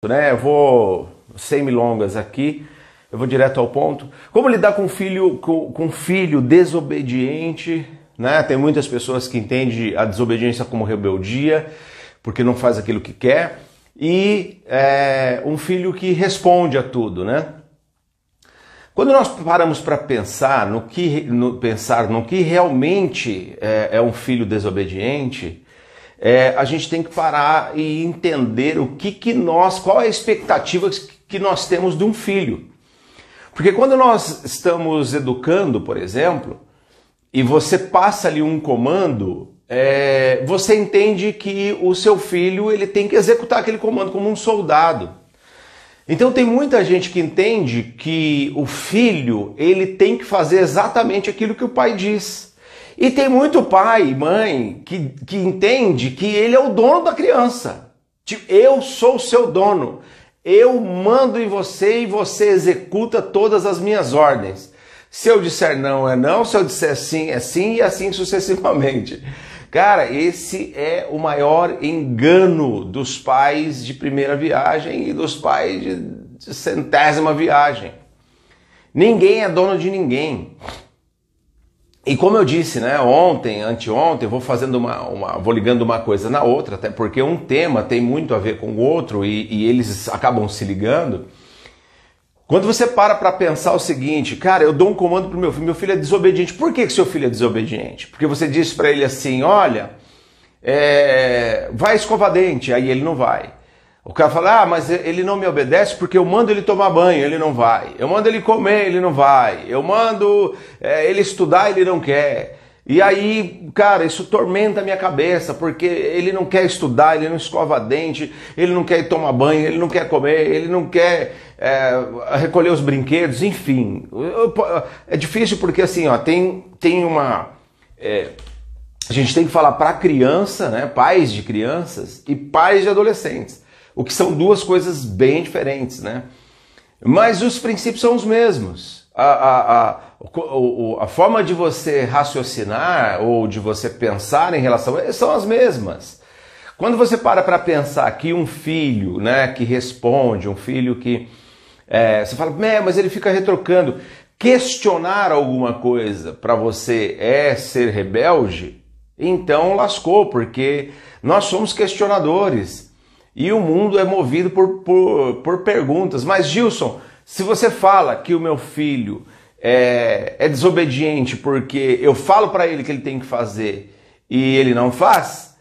né? Eu vou sem milongas aqui, eu vou direto ao ponto. Como lidar com um filho desobediente, né? Tem muitas pessoas que entendem a desobediência como rebeldia, porque não faz aquilo que quer, e um filho que responde a tudo, né? Quando nós paramos para pensar no que realmente é um filho desobediente, a gente tem que parar e entender qual é a expectativa que nós temos de um filho. Porque quando nós estamos educando, por exemplo, e você passa ali um comando, você entende que o seu filho ele tem que executar aquele comando como um soldado. Então tem muita gente que entende que o filho ele tem que fazer exatamente aquilo que o pai diz. E tem muito pai e mãe que entende que ele é o dono da criança. Tipo, eu sou o seu dono. Eu mando em você e você executa todas as minhas ordens. Se eu disser não, é não. Se eu disser sim, é sim. E assim sucessivamente. Cara, esse é o maior engano dos pais de primeira viagem e dos pais de centésima viagem. Ninguém é dono de ninguém. E como eu disse, né, ontem, anteontem, vou ligando uma coisa na outra, até porque um tema tem muito a ver com o outro e eles acabam se ligando. Quando você para pensar o seguinte, cara, eu dou um comando pro meu filho é desobediente. Por que seu filho é desobediente? Porque você disse para ele assim, olha, vai escovar dente, aí ele não vai. O cara fala, mas ele não me obedece porque eu mando ele tomar banho, ele não vai. Eu mando ele comer, ele não vai. Eu mando ele estudar, ele não quer. E aí, cara, isso tormenta a minha cabeça, porque ele não quer estudar, ele não escova dente, ele não quer ir tomar banho, ele não quer comer, ele não quer recolher os brinquedos, enfim. É difícil porque assim, ó, tem uma... a gente tem que falar para criança, né, pais de crianças e pais de adolescentes, o que são duas coisas bem diferentes, né? Mas os princípios são os mesmos. A forma de você raciocinar ou de você pensar em relação a são as mesmas. Quando você para pensar que um filho, né, que responde, um filho que... você fala, mas ele fica retrocando. Questionar alguma coisa para você ser rebelde, então lascou, porque nós somos questionadores. E o mundo é movido por perguntas. Mas Gilson, se você fala que o meu filho é desobediente porque eu falo para ele que ele tem que fazer e ele não faz,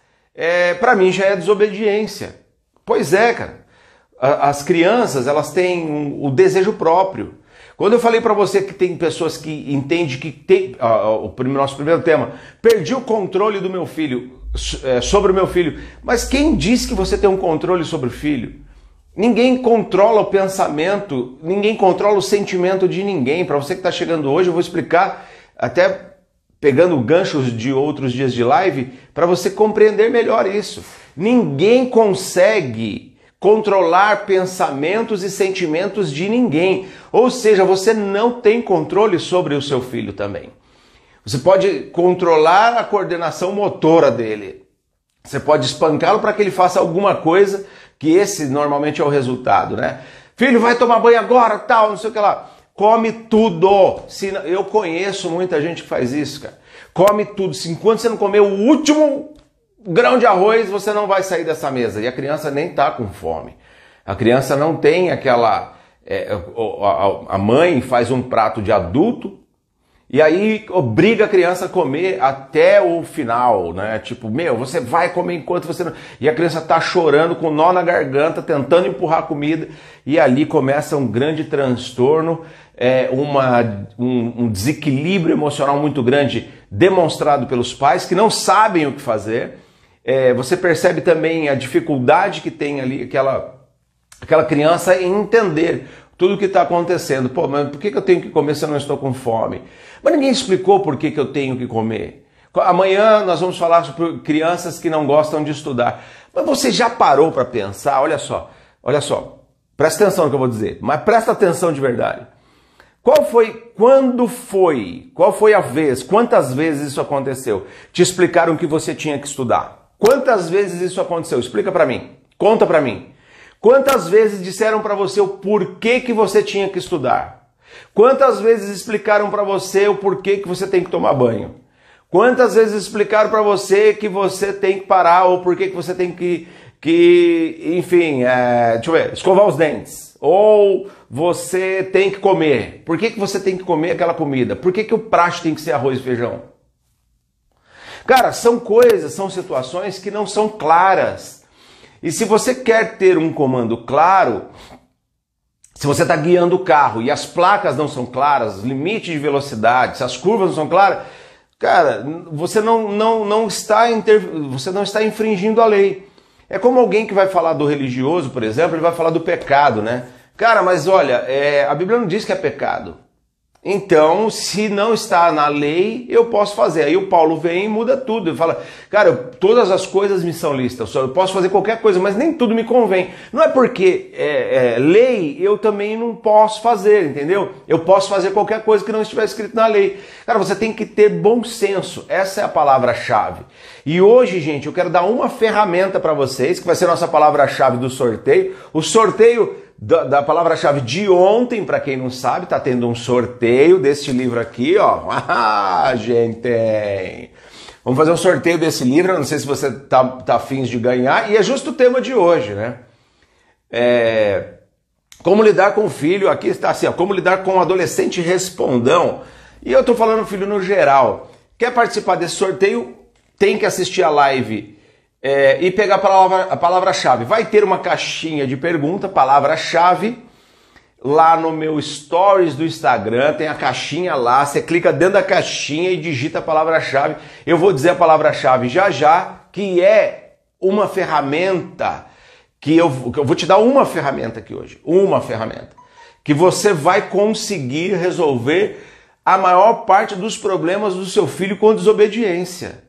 para mim já é desobediência. Pois é, cara. As crianças, elas têm o desejo próprio. Quando eu falei para você que tem pessoas que entendem que tem... nosso primeiro tema, perdi o controle do meu filho, sobre o meu filho. Mas quem disse que você tem um controle sobre o filho? Ninguém controla o pensamento, ninguém controla o sentimento de ninguém. Para você que está chegando hoje, eu vou explicar, até pegando ganchos de outros dias de live, para você compreender melhor isso. Ninguém consegue controlar pensamentos e sentimentos de ninguém. Ou seja, você não tem controle sobre o seu filho também. Você pode controlar a coordenação motora dele. Você pode espancá-lo para que ele faça alguma coisa, que esse normalmente é o resultado, né? Filho, vai tomar banho agora, tal, não sei o que lá. Come tudo. Eu conheço muita gente que faz isso, cara. Come tudo. Enquanto você não comer o último grão de arroz, você não vai sair dessa mesa. E a criança nem tá com fome. A criança não tem aquela... a mãe faz um prato de adulto e aí obriga a criança a comer até o final, né? Tipo, você vai comer enquanto você não... E a criança tá chorando com nó na garganta, tentando empurrar a comida, e ali começa um grande transtorno, um desequilíbrio emocional muito grande demonstrado pelos pais que não sabem o que fazer. Você percebe também a dificuldade que tem ali aquela criança em entender tudo o que está acontecendo. Pô, mas por que eu tenho que comer se eu não estou com fome? Mas ninguém explicou por que eu tenho que comer. Amanhã nós vamos falar sobre crianças que não gostam de estudar. Mas você já parou para pensar? Olha só, presta atenção no que eu vou dizer, mas presta atenção de verdade. Qual foi a vez, quantas vezes isso aconteceu? Te explicaram que você tinha que estudar. Quantas vezes isso aconteceu? Explica para mim, conta para mim. Quantas vezes disseram para você o porquê que você tinha que estudar? Quantas vezes explicaram para você o porquê que você tem que tomar banho? Quantas vezes explicaram para você que você tem que parar ou porquê que você tem enfim, deixa eu ver, escovar os dentes? Ou você tem que comer? Por que você tem que comer aquela comida? Por que o prato tem que ser arroz e feijão? Cara, são coisas, são situações que não são claras. E se você quer ter um comando claro, se você está guiando o carro e as placas não são claras, limite de velocidade, se as curvas não são claras, cara, você não está infringindo a lei. É como alguém que vai falar do religioso, por exemplo, ele vai falar do pecado, né? Cara, mas olha, a Bíblia não diz que é pecado. Então, se não está na lei, eu posso fazer. Aí o Paulo vem e muda tudo. Ele fala, cara, todas as coisas me são lícitas. Eu posso fazer qualquer coisa, mas nem tudo me convém. Não é porque lei, eu também não posso fazer, entendeu? Eu posso fazer qualquer coisa que não estiver escrito na lei. Cara, você tem que ter bom senso. Essa é a palavra-chave. E hoje, gente, eu quero dar uma ferramenta para vocês, que vai ser a nossa palavra-chave do sorteio. O sorteio da palavra-chave de ontem, para quem não sabe, tá tendo um sorteio desse livro aqui, ó. Ah, gente! Vamos fazer um sorteio desse livro, eu não sei se você tá afim de ganhar, e é justo o tema de hoje, né? Como lidar com o filho, aqui está assim, ó, como lidar com o adolescente respondão. E eu tô falando filho no geral. Quer participar desse sorteio? Tem que assistir a live e pegar a palavra-chave. Vai ter uma caixinha de pergunta, palavra-chave, lá no meu stories do Instagram, tem a caixinha lá, você clica dentro da caixinha e digita a palavra-chave. Eu vou dizer a palavra-chave já, que é uma ferramenta, que eu vou te dar uma ferramenta aqui hoje, uma ferramenta, que você vai conseguir resolver a maior parte dos problemas do seu filho com desobediência.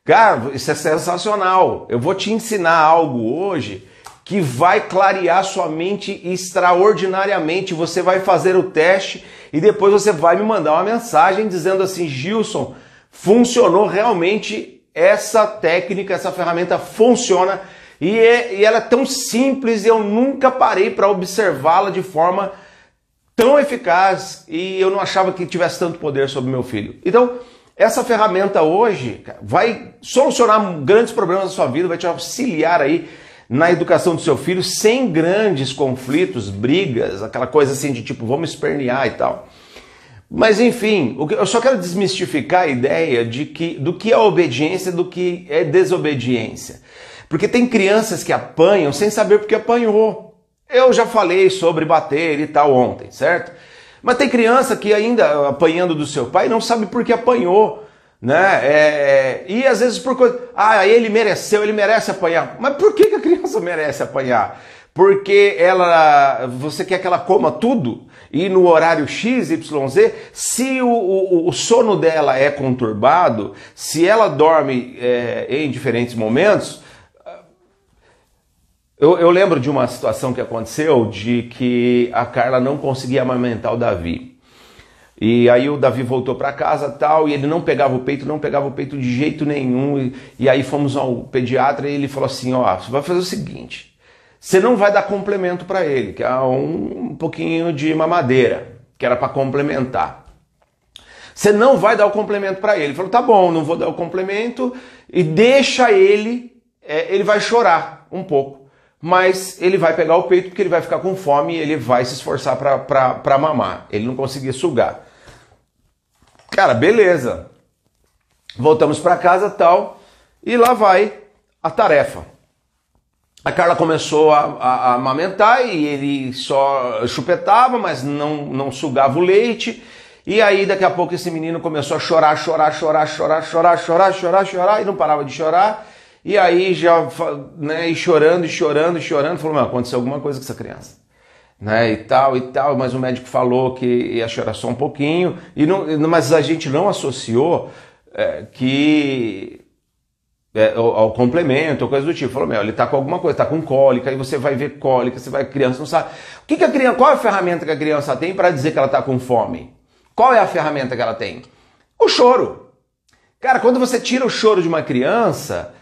Cara, isso é sensacional. Eu vou te ensinar algo hoje que vai clarear sua mente extraordinariamente. Você vai fazer o teste e depois você vai me mandar uma mensagem dizendo assim, Gilson, funcionou realmente essa técnica, essa ferramenta funciona e ela é tão simples e eu nunca parei para observá-la de forma tão eficaz e eu não achava que tivesse tanto poder sobre meu filho. Então, essa ferramenta hoje vai solucionar grandes problemas da sua vida, vai te auxiliar aí na educação do seu filho sem grandes conflitos, brigas, aquela coisa assim de tipo, vamos espernear e tal. Mas enfim, eu só quero desmistificar a ideia do que é obediência e do que é desobediência. Porque tem crianças que apanham sem saber porque apanhou. Eu já falei sobre bater e tal ontem, certo? Mas tem criança que ainda apanhando do seu pai não sabe por que apanhou, né? E às vezes por coisa... ele merece apanhar. Mas por que a criança merece apanhar? Porque você quer que ela coma tudo e no horário X, Y, Z, se o sono dela é conturbado, se ela dorme em diferentes momentos... Eu lembro de uma situação que aconteceu de que a Carla não conseguia amamentar o Davi. E aí o Davi voltou para casa tal, e ele não pegava o peito de jeito nenhum. E aí fomos ao pediatra e ele falou assim, ó, você vai fazer o seguinte, você não vai dar complemento para ele, que é um pouquinho de mamadeira, que era para complementar. Você não vai dar o complemento para ele. Ele falou, tá bom, não vou dar o complemento e deixa ele vai chorar um pouco. Mas ele vai pegar o peito porque ele vai ficar com fome e ele vai se esforçar para mamar. Ele não conseguia sugar. Cara, beleza. Voltamos para casa tal e lá vai a tarefa. A Carla começou a amamentar e ele só chupetava, mas não sugava o leite. E aí daqui a pouco esse menino começou a chorar e não parava de chorar. E aí já, né, e chorando, falou, meu, aconteceu alguma coisa com essa criança, né, e tal, mas o médico falou que ia chorar só um pouquinho, mas a gente não associou ao complemento, ou coisa do tipo, falou, meu, ele tá com alguma coisa, tá com cólica, aí você vai ver cólica, a criança não sabe, qual é a ferramenta que a criança tem para dizer que ela tá com fome? Qual é a ferramenta que ela tem? O choro. Cara, quando você tira o choro de uma criança...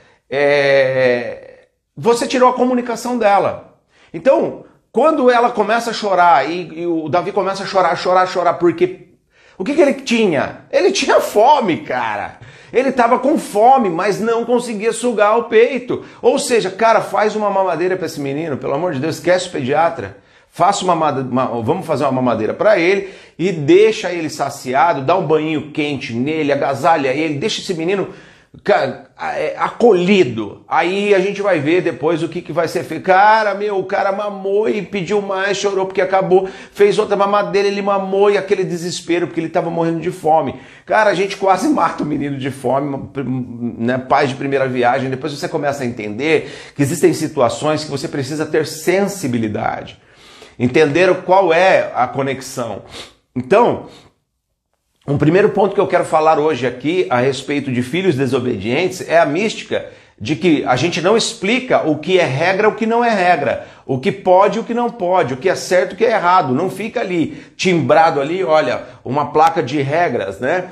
você tirou a comunicação dela. Então, quando ela começa a chorar e o Davi começa a chorar, porque o que ele tinha? Ele tinha fome, cara. Ele estava com fome, mas não conseguia sugar o peito. Ou seja, cara, faz uma mamadeira para esse menino, pelo amor de Deus, esquece o pediatra. Vamos fazer uma mamadeira para ele e deixa ele saciado, dá um banho quente nele, agasalha ele, deixa esse menino acolhido. Aí a gente vai ver depois o que vai ser feito. Cara, o cara mamou e pediu mais, chorou porque acabou, fez outra mamadeira, ele mamou e aquele desespero porque ele estava morrendo de fome. Cara, a gente quase mata o menino de fome, né? Pais de primeira viagem. Depois você começa a entender que existem situações que você precisa ter sensibilidade, entender qual é a conexão. Então, um primeiro ponto que eu quero falar hoje aqui a respeito de filhos desobedientes é a mística de que a gente não explica o que é regra, o que não é regra, o que pode e o que não pode, o que é certo e o que é errado. Não fica ali timbrado ali, olha, uma placa de regras, né?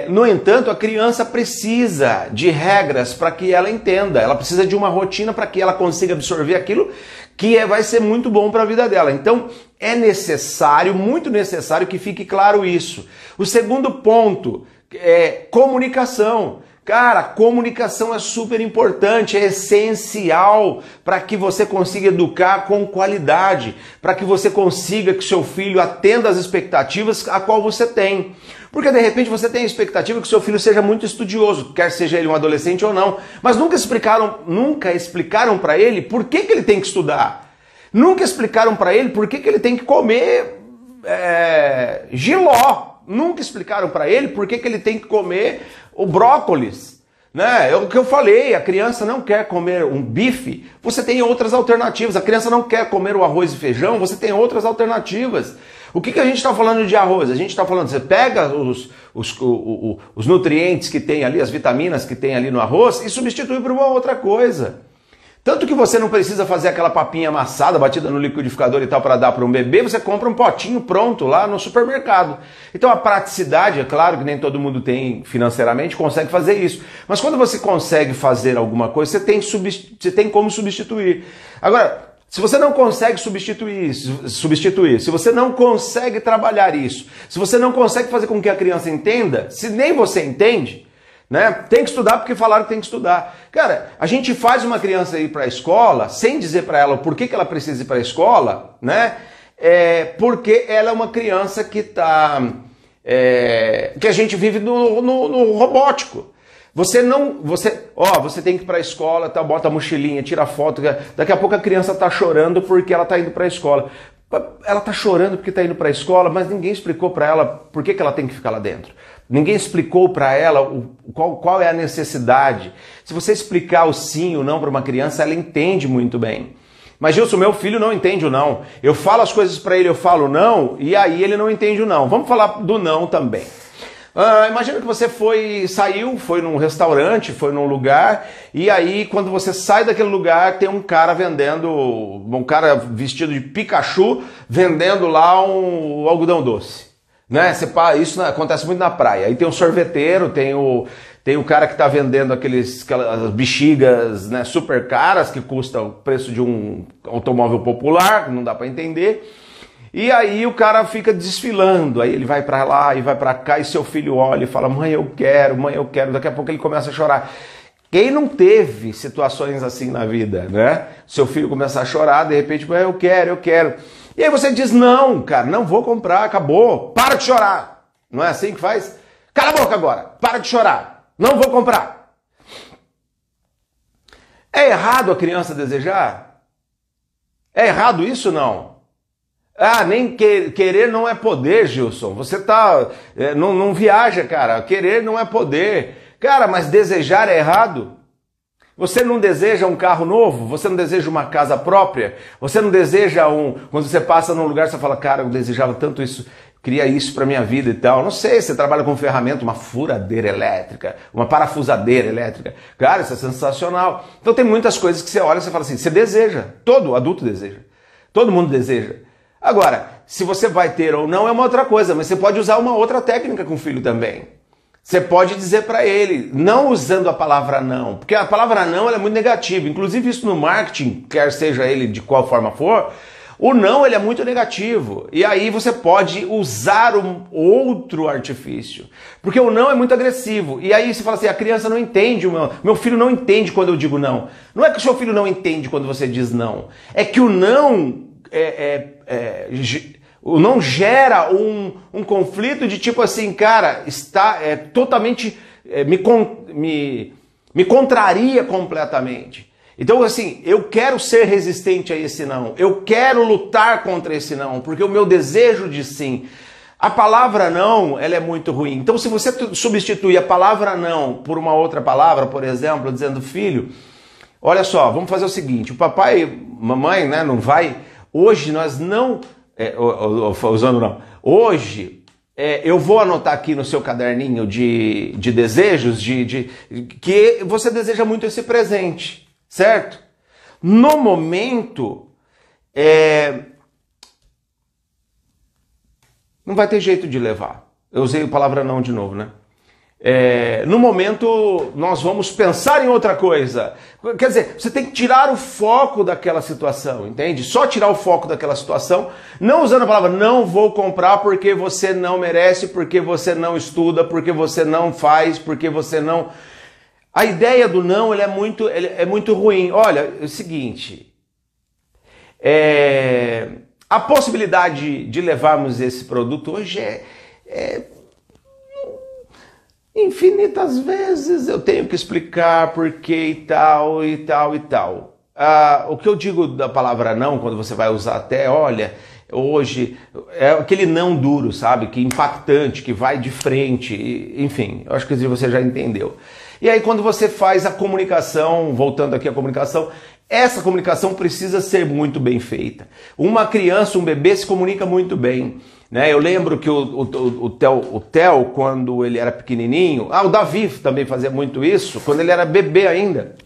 No entanto, a criança precisa de regras para que ela entenda, ela precisa de uma rotina para que ela consiga absorver aquilo que vai ser muito bom para a vida dela. Então, é necessário, muito necessário que fique claro isso. O segundo ponto é comunicação. Cara, comunicação é super importante, é essencial para que você consiga educar com qualidade, para que você consiga que seu filho atenda às expectativas a qual você tem. Porque de repente você tem a expectativa que seu filho seja muito estudioso, quer seja ele um adolescente ou não, mas nunca explicaram para ele por que ele tem que estudar. Nunca explicaram para ele por que ele tem que comer jiló. Nunca explicaram para ele por que ele tem que comer o brócolis, né? É o que eu falei, a criança não quer comer um bife, você tem outras alternativas. A criança não quer comer o arroz e feijão, você tem outras alternativas. O que a gente está falando de arroz? A gente está falando, você pega os nutrientes que tem ali, as vitaminas que tem ali no arroz e substitui por uma outra coisa. Tanto que você não precisa fazer aquela papinha amassada, batida no liquidificador e tal para dar para um bebê, você compra um potinho pronto lá no supermercado. Então a praticidade, é claro que nem todo mundo tem financeiramente, consegue fazer isso. Mas quando você consegue fazer alguma coisa, você tem como substituir. Agora, se você não consegue substituir, se você não consegue trabalhar isso, se você não consegue fazer com que a criança entenda, se nem você entende, né? Tem que estudar porque falaram que tem que estudar. Cara, a gente faz uma criança ir para a escola sem dizer para ela por que ela precisa ir para a escola, né? Porque ela é uma criança que que a gente vive no robótico. Você tem que ir para a escola, tá, bota a mochilinha, tira a foto, daqui a pouco a criança está chorando porque ela está indo para a escola. Ela está chorando porque está indo para a escola, mas ninguém explicou para ela por que ela tem que ficar lá dentro. Ninguém explicou para ela qual é a necessidade. Se você explicar o sim ou não para uma criança, ela entende muito bem. Mas Gilson, meu filho não entende o não. Eu falo as coisas para ele, eu falo não, e aí ele não entende o não. Vamos falar do não também. Imagina que você foi num restaurante, foi num lugar, e aí quando você sai daquele lugar, tem um cara vestido de Pikachu, vendendo lá um algodão doce. Né? Isso acontece muito na praia. Aí tem um sorveteiro, tem o cara que está vendendo aquelas bexigas, né, super caras, que custam o preço de um automóvel popular, não dá para entender. E aí o cara fica desfilando, aí ele vai para lá e vai para cá, e seu filho olha e fala, mãe eu quero, daqui a pouco ele começa a chorar. Quem não teve situações assim na vida, né? Seu filho começa a chorar, de repente, mãe eu quero. E aí você diz, não, cara, não vou comprar, acabou, para de chorar. Não é assim que faz? Cala a boca agora, para de chorar, não vou comprar. É errado a criança desejar? É errado isso, não? Nem querer não é poder, Gilson. Você não viaja, cara. Querer não é poder. Cara, mas desejar é errado? Você não deseja um carro novo? Você não deseja uma casa própria? Você não deseja quando você passa num lugar, você fala, cara, eu desejava tanto isso, queria isso pra minha vida e tal. Não sei, você trabalha com ferramenta, uma furadeira elétrica, uma parafusadeira elétrica. Cara, isso é sensacional. Então tem muitas coisas que você olha e você fala assim, você deseja. Todo adulto deseja. Todo mundo deseja. Agora, se você vai ter ou não é uma outra coisa, mas você pode usar uma outra técnica com o filho também. Você pode dizer para ele, não usando a palavra não, porque a palavra não ela é muito negativa. Inclusive isso no marketing, quer seja ele de qual forma for, o não ele é muito negativo. E aí você pode usar um outro artifício, porque o não é muito agressivo. E aí você fala assim, a criança não entende, meu filho não entende quando eu digo não. Não é que o seu filho não entende quando você diz não, é que o não o não gera um conflito de tipo assim, cara, está totalmente, me contraria completamente. Então assim, eu quero ser resistente a esse não, eu quero lutar contra esse não, porque o meu desejo de sim. A palavra não, ela é muito ruim. Então se você substituir a palavra não por uma outra palavra, por exemplo, dizendo filho, olha só, vamos fazer o seguinte, o papai, mamãe, né, não vai, hoje nós não... usando não. Hoje, eu vou anotar aqui no seu caderninho de desejos, que você deseja muito esse presente, certo? No momento, não vai ter jeito de levar. Eu usei a palavra não de novo, né? No momento, nós vamos pensar em outra coisa. Quer dizer, você tem que tirar o foco daquela situação, entende? Só tirar o foco daquela situação, não usando a palavra não vou comprar porque você não merece, porque você não estuda, porque você não faz, porque você não... A ideia do não é muito ruim. Olha, é o seguinte, a possibilidade de levarmos esse produto hoje infinitas vezes eu tenho que explicar por que e tal, e tal, e tal. O que eu digo da palavra não, quando você vai usar até, olha, hoje, é aquele não duro, sabe? Que impactante, que vai de frente, enfim, eu acho que você já entendeu. E aí quando você faz a comunicação, voltando aqui à comunicação, essa comunicação precisa ser muito bem feita. Uma criança, um bebê se comunica muito bem. Né? Eu lembro que o Theo, quando ele era pequenininho, o Davi também fazia muito isso, quando ele era bebê ainda,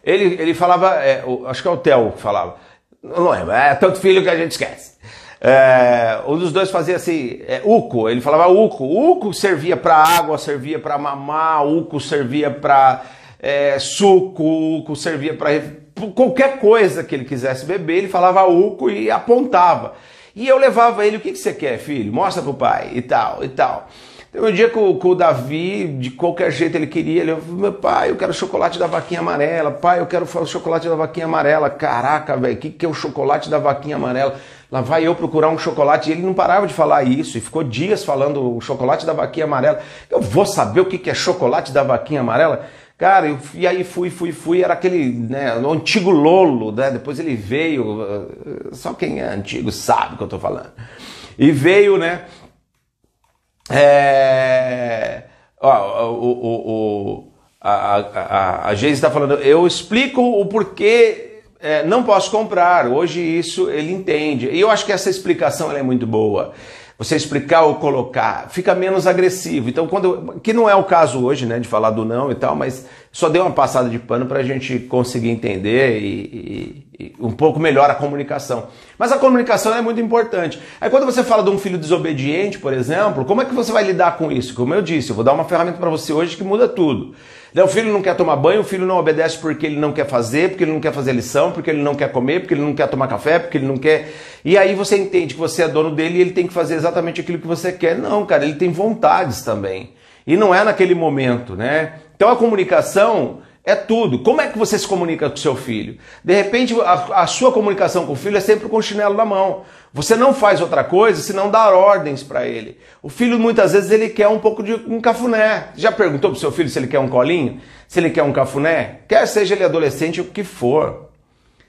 ele falava, acho que é o Theo que falava, não lembro, é tanto filho que a gente esquece. Um dos dois fazia assim, uco, ele falava uco, uco servia para água, servia para mamar, uco servia para suco, uco servia para... Qualquer coisa que ele quisesse beber, ele falava uco e apontava. E eu levava ele, o que você quer, filho? Mostra pro pai, e tal, e tal. Teve um dia que o Davi, de qualquer jeito ele queria, ele falou, meu pai, eu quero chocolate da vaquinha amarela, pai, eu quero o chocolate da vaquinha amarela. Caraca, velho, o que é o chocolate da vaquinha amarela? Lá vai eu procurar um chocolate, e ele não parava de falar isso, e ficou dias falando o chocolate da vaquinha amarela. Eu vou saber o que é chocolate da vaquinha amarela? Cara, e aí fui, era aquele, né, o antigo Lolo, né, depois ele veio, só quem é antigo sabe o que eu tô falando. E veio, né, a Geise está falando, eu explico o porquê não posso comprar, hoje isso ele entende. E eu acho que essa explicação ela é muito boa. Você explicar ou colocar, fica menos agressivo. Então, que não é o caso hoje, né, de falar do não e tal, mas só deu uma passada de pano para a gente conseguir entender e um pouco melhor a comunicação. Mas a comunicação é muito importante. Aí quando você fala de um filho desobediente, por exemplo, como é que você vai lidar com isso? Como eu disse, eu vou dar uma ferramenta para você hoje que muda tudo. O filho não quer tomar banho, o filho não obedece porque ele não quer fazer, porque ele não quer fazer lição, porque ele não quer comer, porque ele não quer tomar café, porque ele não quer... E aí você entende que você é dono dele e ele tem que fazer exatamente aquilo que você quer. Não, cara, ele tem vontades também. E não é naquele momento, né? Então a comunicação é tudo. Como é que você se comunica com o seu filho? De repente a sua comunicação com o filho é sempre com o chinelo na mão. Você não faz outra coisa senão dar ordens para ele. O filho muitas vezes ele quer um pouco de um cafuné. Já perguntou pro seu filho se ele quer um colinho? Se ele quer um cafuné? Quer seja ele adolescente ou o que for.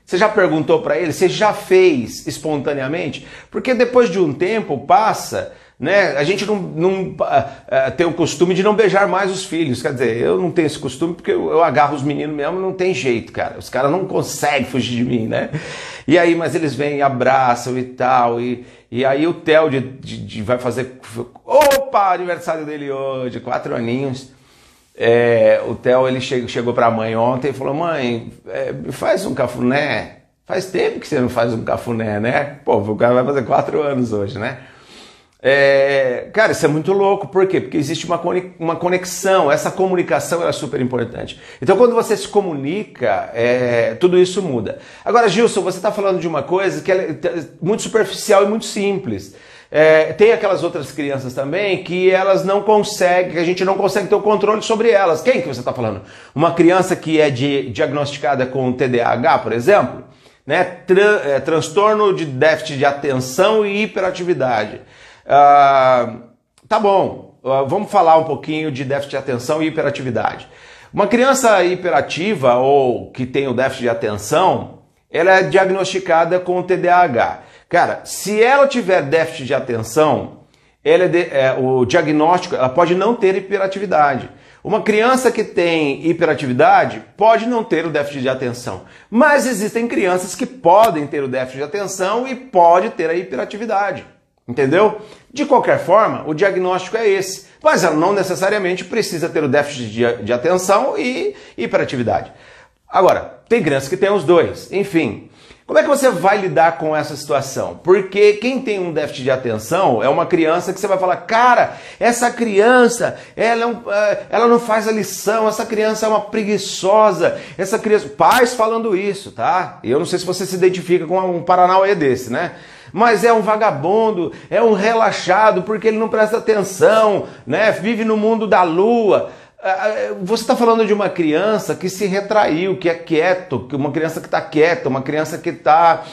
Você já perguntou para ele? Você já fez espontaneamente? Porque depois de um tempo passa, né? A gente não tem o costume de não beijar mais os filhos. Quer dizer, eu não tenho esse costume porque eu agarro os meninos mesmo, não tem jeito, cara. Os caras não conseguem fugir de mim, né? E aí, mas eles vêm, abraçam e tal. E aí o Theo vai fazer... Opa, aniversário dele hoje, 4 aninhos. O Theo ele chegou para a mãe ontem e falou, mãe, me faz um cafuné. Faz tempo que você não faz um cafuné, né? Pô, o cara vai fazer 4 anos hoje, né? Cara, isso é muito louco. Por quê? Porque existe uma conexão. Essa comunicação é super importante. Então, quando você se comunica, tudo isso muda. Agora, Gilson, você está falando de uma coisa que é muito superficial e muito simples. Tem aquelas outras crianças também que elas não conseguem, que a gente não consegue ter o controle sobre elas. Quem que você está falando? Uma criança que é diagnosticada com TDAH, por exemplo, né? Transtorno de déficit de atenção e hiperatividade. Tá bom, vamos falar um pouquinho de déficit de atenção e hiperatividade. Uma criança hiperativa ou que tem o déficit de atenção, ela é diagnosticada com TDAH. Cara, se ela tiver déficit de atenção, o diagnóstico, ela pode não ter hiperatividade. Uma criança que tem hiperatividade pode não ter o déficit de atenção. Mas existem crianças que podem ter o déficit de atenção e pode ter a hiperatividade. Entendeu? De qualquer forma, o diagnóstico é esse. Mas ela não necessariamente precisa ter o déficit de atenção e hiperatividade. Agora, tem crianças que têm os dois. Enfim, como é que você vai lidar com essa situação? Porque quem tem um déficit de atenção é uma criança que você vai falar, cara, essa criança, ela não faz a lição, essa criança é uma preguiçosa, essa criança... Pais falando isso, tá? Eu não sei se você se identifica com um paranauê desse, né? Mas é um vagabundo, é um relaxado, porque ele não presta atenção, né? Vive no mundo da lua. Você está falando de uma criança que se retraiu, que é quieto, uma criança que está quieta, uma criança que está,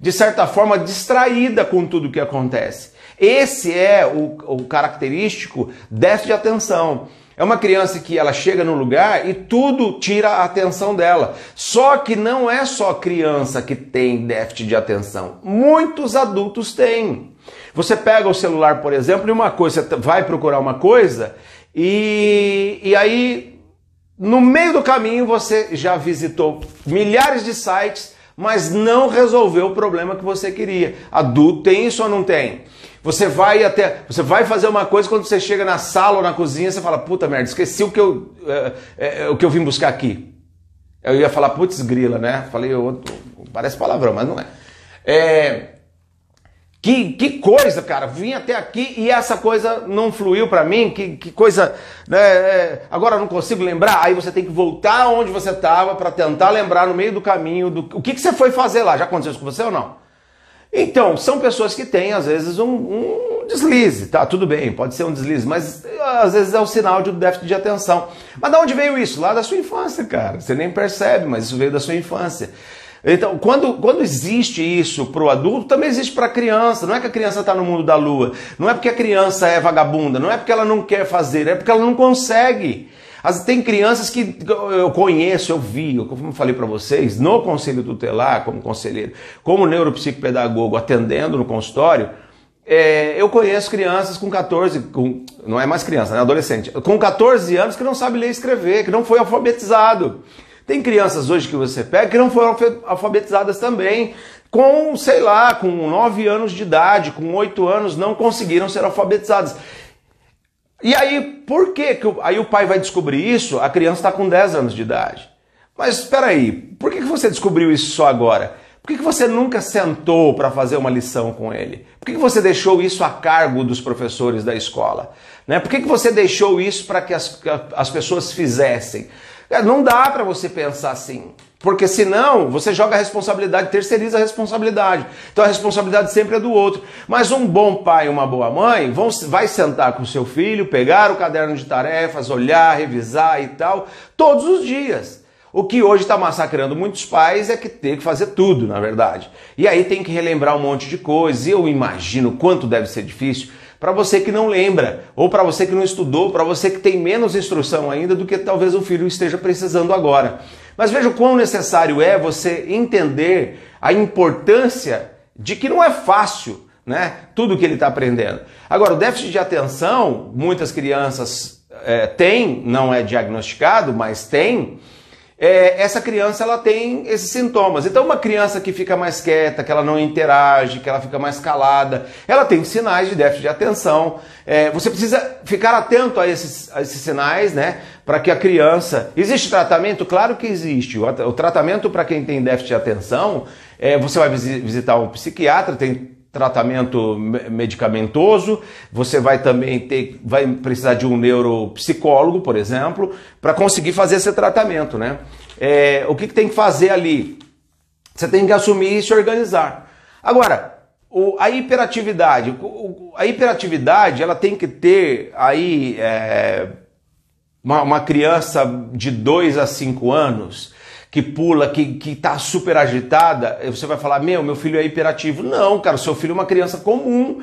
de certa forma, distraída com tudo que acontece. Esse é o característico déficit de atenção. É uma criança que ela chega no lugar e tudo tira a atenção dela. Só que não é só criança que tem déficit de atenção. Muitos adultos têm. Você pega o celular, por exemplo, e você vai procurar uma coisa e aí no meio do caminho você já visitou milhares de sites, mas não resolveu o problema que você queria. Adulto tem isso ou não tem? Você vai fazer uma coisa, quando você chega na sala ou na cozinha, você fala, puta merda, esqueci o que eu vim buscar aqui. Eu ia falar, putz grila, né? Falei, parece palavrão, mas não é. Que coisa, cara, vim até aqui e essa coisa não fluiu pra mim, que coisa, né? Agora eu não consigo lembrar, aí você tem que voltar onde você estava para tentar lembrar no meio do caminho, o que você foi fazer lá, já aconteceu isso com você ou não? Então, são pessoas que têm, às vezes, um deslize, tá? Tudo bem, pode ser um deslize, mas às vezes é um sinal de um déficit de atenção. Mas de onde veio isso? Lá da sua infância, cara. Você nem percebe, mas isso veio da sua infância. Então, quando existe isso para o adulto, também existe para a criança. Não é que a criança está no mundo da lua, não é porque a criança é vagabunda, não é porque ela não quer fazer, é porque ela não consegue. Tem crianças que eu conheço, eu vi, como eu falei para vocês, no Conselho Tutelar, como conselheiro, como neuropsicopedagogo, atendendo no consultório, eu conheço crianças com 14, não é mais criança, né, adolescente, com 14 anos que não sabe ler e escrever, que não foi alfabetizado. Tem crianças hoje que você pega que não foram alfabetizadas também, com, sei lá, com 9 anos de idade, com 8 anos, não conseguiram ser alfabetizadas. E aí, por que aí o pai vai descobrir isso? A criança está com 10 anos de idade. Mas espera aí, por que você descobriu isso só agora? Por que você nunca sentou para fazer uma lição com ele? Por que você deixou isso a cargo dos professores da escola? Né? Por que você deixou isso para que as pessoas fizessem? Não dá para você pensar assim. Porque senão você joga a responsabilidade, terceiriza a responsabilidade. Então a responsabilidade sempre é do outro. Mas um bom pai e uma boa mãe vai sentar com o seu filho, pegar o caderno de tarefas, olhar, revisar e tal, todos os dias. O que hoje está massacrando muitos pais é que tem que fazer tudo, na verdade. E aí tem que relembrar um monte de coisas. E eu imagino quanto deve ser difícil para você que não lembra, ou para você que não estudou, para você que tem menos instrução ainda do que talvez o filho esteja precisando agora. Mas veja o quão necessário é você entender a importância de que não é fácil, né, tudo que ele está aprendendo. Agora, o déficit de atenção, muitas crianças têm, não é diagnosticado, mas tem. Essa criança ela tem esses sintomas. Então uma criança que fica mais quieta, que ela não interage, que ela fica mais calada, ela tem sinais de déficit de atenção. Você precisa ficar atento a esses sinais, né? Para que a criança... Existe tratamento? Claro que existe. O tratamento para quem tem déficit de atenção, você vai visitar um psiquiatra, tem tratamento medicamentoso, você vai também vai precisar de um neuropsicólogo, por exemplo, para conseguir fazer esse tratamento, né? O que tem que fazer ali? Você tem que assumir e se organizar. Agora, a hiperatividade, ela tem que ter aí uma criança de 2 a 5 anos que pula, que tá super agitada, você vai falar, meu filho é hiperativo. Não, cara, seu filho é uma criança comum.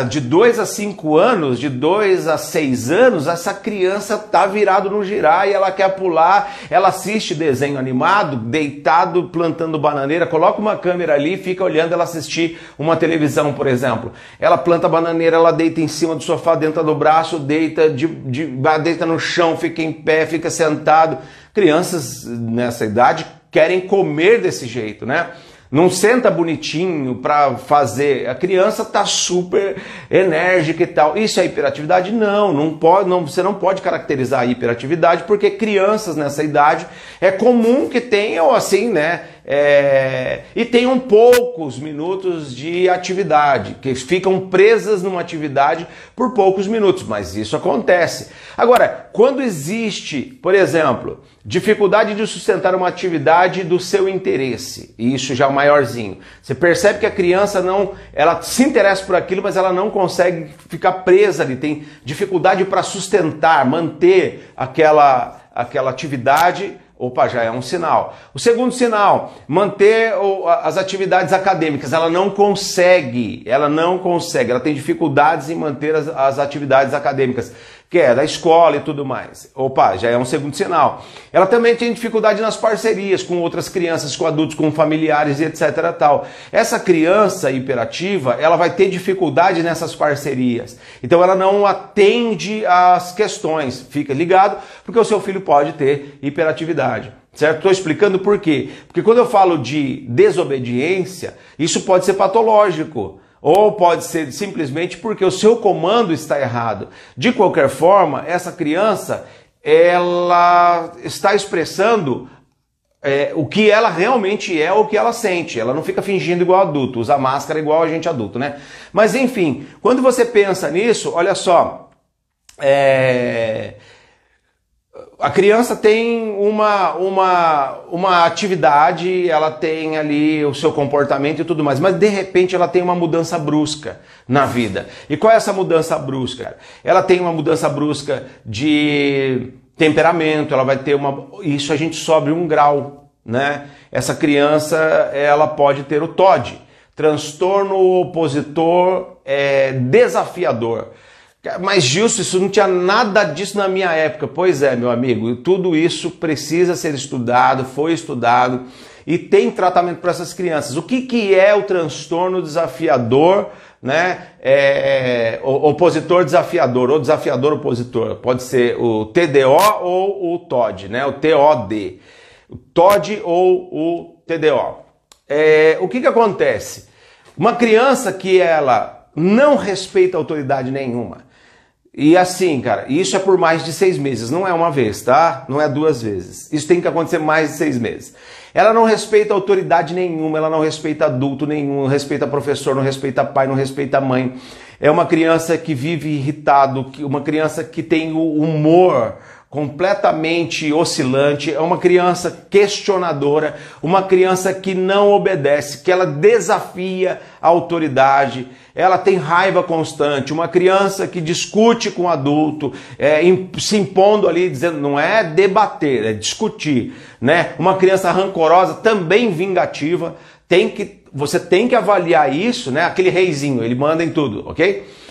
De 2 a 5 anos, de 2 a 6 anos, essa criança tá virado no girar e ela quer pular, ela assiste desenho animado, deitado, plantando bananeira, coloca uma câmera ali, fica olhando ela assistir uma televisão, por exemplo. Ela planta bananeira, ela deita em cima do sofá, dentro do braço, deita no chão, fica em pé, fica sentado. Crianças nessa idade querem comer desse jeito, né? Não senta bonitinho para fazer. A criança tá super enérgica e tal. Isso é hiperatividade? Não pode, você não pode caracterizar a hiperatividade, porque crianças nessa idade é comum que tenham assim, né? E tenham poucos minutos de atividade, que ficam presas numa atividade por poucos minutos, mas isso acontece. Agora, quando existe, por exemplo, dificuldade de sustentar uma atividade do seu interesse, e isso já é maiorzinho, você percebe que a criança ela se interessa por aquilo, mas ela não consegue ficar presa ali, tem dificuldade para sustentar, manter aquela atividade. Opa, já é um sinal. O segundo sinal, manter as atividades acadêmicas. Ela não consegue, ela tem dificuldades em manter as atividades acadêmicas, que é da escola e tudo mais. Opa, já é um segundo sinal. Ela também tem dificuldade nas parcerias com outras crianças, com adultos, com familiares e etc. tal. Essa criança hiperativa, ela vai ter dificuldade nessas parcerias. Então ela não atende às questões. Fica ligado, porque o seu filho pode ter hiperatividade. Certo? Estou explicando por quê. Porque quando eu falo de desobediência, isso pode ser patológico. Ou pode ser simplesmente porque o seu comando está errado. De qualquer forma, essa criança, ela está expressando o que ela realmente é, o que ela sente. Ela não fica fingindo igual adulto, usa máscara igual a gente adulto, né? Mas enfim, quando você pensa nisso, olha só, a criança tem uma atividade, ela tem ali o seu comportamento e tudo mais, mas de repente ela tem uma mudança brusca na vida. E qual é essa mudança brusca? Ela tem uma mudança brusca de temperamento, ela vai ter isso a gente sobe 1 grau, né? Essa criança, ela pode ter o TOD, transtorno opositor desafiador. Mas Gilson, isso não tinha nada disso na minha época. Pois é, meu amigo, tudo isso precisa ser estudado, foi estudado e tem tratamento para essas crianças. O que é o transtorno desafiador, né? Opositor desafiador ou desafiador opositor? Pode ser o TDO ou o TOD, né? O TOD. O TOD ou o TDO. O que acontece? Uma criança que ela não respeita autoridade nenhuma. E assim, cara, isso é por mais de 6 meses, não é uma vez, tá? Não é 2 vezes. Isso tem que acontecer mais de 6 meses. Ela não respeita autoridade nenhuma, ela não respeita adulto nenhum, não respeita professor, não respeita pai, não respeita mãe. É uma criança que vive irritado, uma criança que tem o humor completamente oscilante, é uma criança questionadora, uma criança que não obedece, que ela desafia a autoridade, ela tem raiva constante, uma criança que discute com o adulto, se impondo ali, dizendo, não é debater, é discutir, né? Uma criança rancorosa, também vingativa, você tem que avaliar isso, né? Aquele reizinho, ele manda em tudo, ok?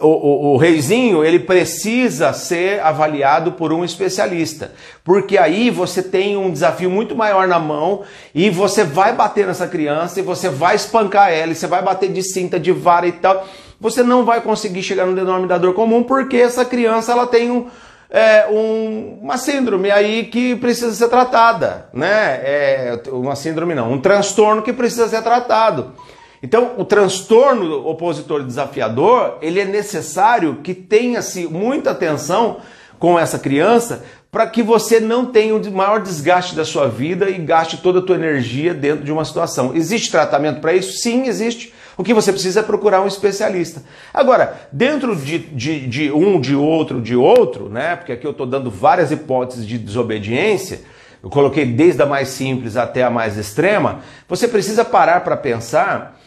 O reizinho, ele precisa ser avaliado por um especialista, porque aí você tem um desafio muito maior na mão e você vai bater nessa criança e você vai espancar ela, e você vai bater de cinta, de vara e tal. Você não vai conseguir chegar no denominador comum porque essa criança ela tem uma síndrome aí que precisa ser tratada, né? Uma síndrome não, um transtorno que precisa ser tratado. Então, o transtorno opositor desafiador, ele é necessário que tenha-se muita atenção com essa criança para que você não tenha o maior desgaste da sua vida e gaste toda a tua energia dentro de uma situação. Existe tratamento para isso? Sim, existe. O que você precisa é procurar um especialista. Agora, dentro de um, de outro, né? Porque aqui eu estou dando várias hipóteses de desobediência, eu coloquei desde a mais simples até a mais extrema, você precisa parar para pensar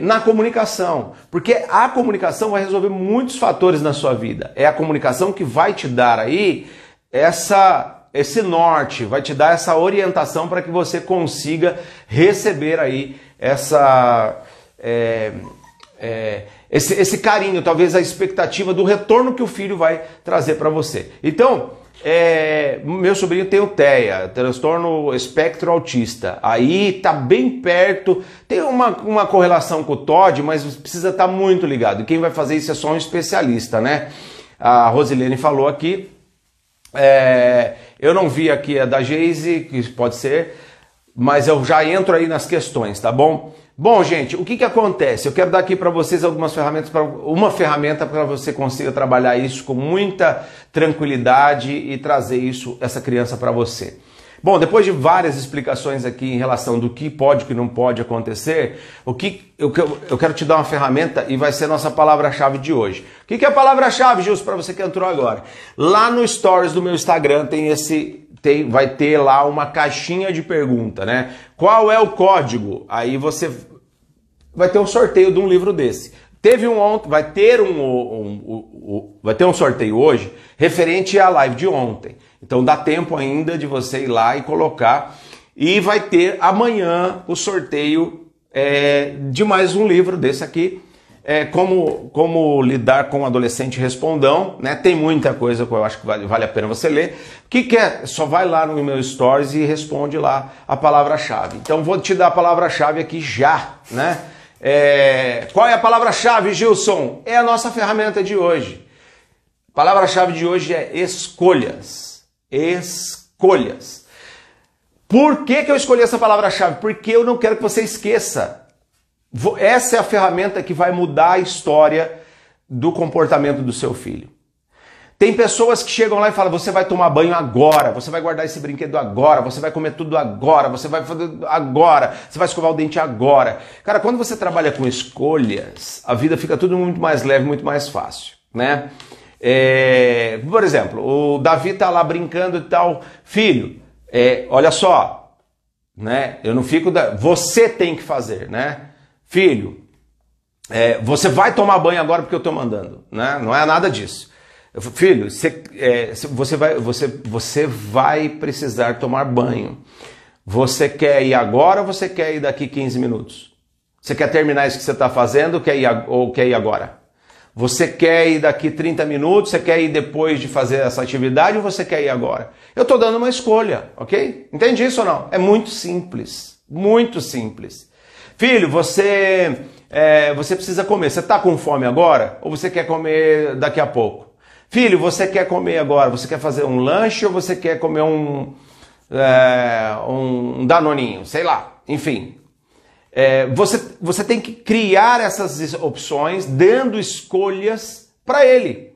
na comunicação, porque a comunicação vai resolver muitos fatores na sua vida. É a comunicação que vai te dar aí esse norte, vai te dar essa orientação para que você consiga receber aí esse carinho, talvez a expectativa do retorno que o filho vai trazer para você. Então, meu sobrinho tem o TEA, transtorno espectro autista. Aí tá bem perto, tem uma correlação com o TOD, mas precisa estar muito ligado. E quem vai fazer isso é só um especialista, né? A Rosilene falou aqui. Eu não vi aqui a da Geise, que pode ser, mas eu já entro aí nas questões, tá bom? Bom, gente, o que acontece? Eu quero dar aqui para vocês algumas ferramentas, uma ferramenta para você consiga trabalhar isso com muita tranquilidade e trazer essa criança para você. Bom, depois de várias explicações aqui em relação do que pode e que não pode acontecer, eu quero te dar uma ferramenta e vai ser a nossa palavra-chave de hoje. O que é a palavra-chave, Gilson, para você que entrou agora? Lá no Stories do meu Instagram vai ter lá uma caixinha de pergunta, né? Qual é o código? Aí você vai ter um sorteio de um livro desse. Vai ter um sorteio hoje referente à live de ontem. Então dá tempo ainda de você ir lá e colocar. E vai ter amanhã o sorteio de mais um livro desse aqui. Como lidar com um adolescente respondão, né? Tem muita coisa que eu acho que vale a pena você ler. O que é? Só vai lá no meu Stories e responde lá a palavra-chave. Então vou te dar a palavra-chave aqui já, né? Qual é a palavra-chave, Gilson? É a nossa ferramenta de hoje. A palavra-chave de hoje é escolhas. Escolhas. Por que eu escolhi essa palavra-chave? Porque eu não quero que você esqueça. Essa é a ferramenta que vai mudar a história do comportamento do seu filho. Tem pessoas que chegam lá e falam, você vai tomar banho agora, você vai guardar esse brinquedo agora, você vai comer tudo agora, você vai fazer agora, você vai escovar o dente agora. Cara, quando você trabalha com escolhas, a vida fica tudo muito mais leve, muito mais fácil, né? Por exemplo, o Davi tá lá brincando e tal, filho, olha só, né? Eu não fico... Você tem que fazer, né? Filho, você vai tomar banho agora porque eu estou mandando, né? Não é nada disso. Filho, você vai precisar tomar banho. Você quer ir agora ou você quer ir daqui 15 minutos? Você quer terminar isso que você está fazendo ou quer ir agora? Você quer ir daqui 30 minutos? Você quer ir depois de fazer essa atividade ou você quer ir agora? Eu estou dando uma escolha, ok? Entende isso ou não? É muito simples, muito simples. Filho, você precisa comer. Você está com fome agora? Ou você quer comer daqui a pouco? Filho, você quer comer agora? Você quer fazer um lanche ou você quer comer um danoninho? Sei lá. Enfim. Você tem que criar essas opções, dando escolhas para ele.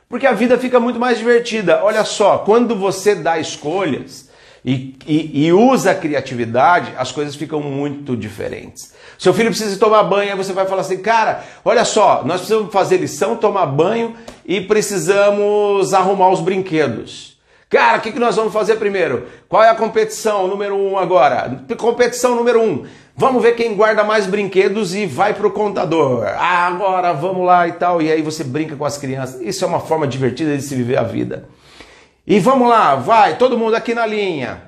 Porque a vida fica muito mais divertida. Olha só, quando você dá escolhas... E usa a criatividade, as coisas ficam muito diferentes. Seu filho precisa tomar banho, aí você vai falar assim, cara, olha só, nós precisamos fazer lição, tomar banho e precisamos arrumar os brinquedos. Cara, o que nós vamos fazer primeiro? Qual é a competição número 1 agora? Competição número 1. Vamos ver quem guarda mais brinquedos e vai pro contador. Agora vamos lá e tal. E aí você brinca com as crianças. Isso é uma forma divertida de se viver a vida. E vamos lá, vai, todo mundo aqui na linha.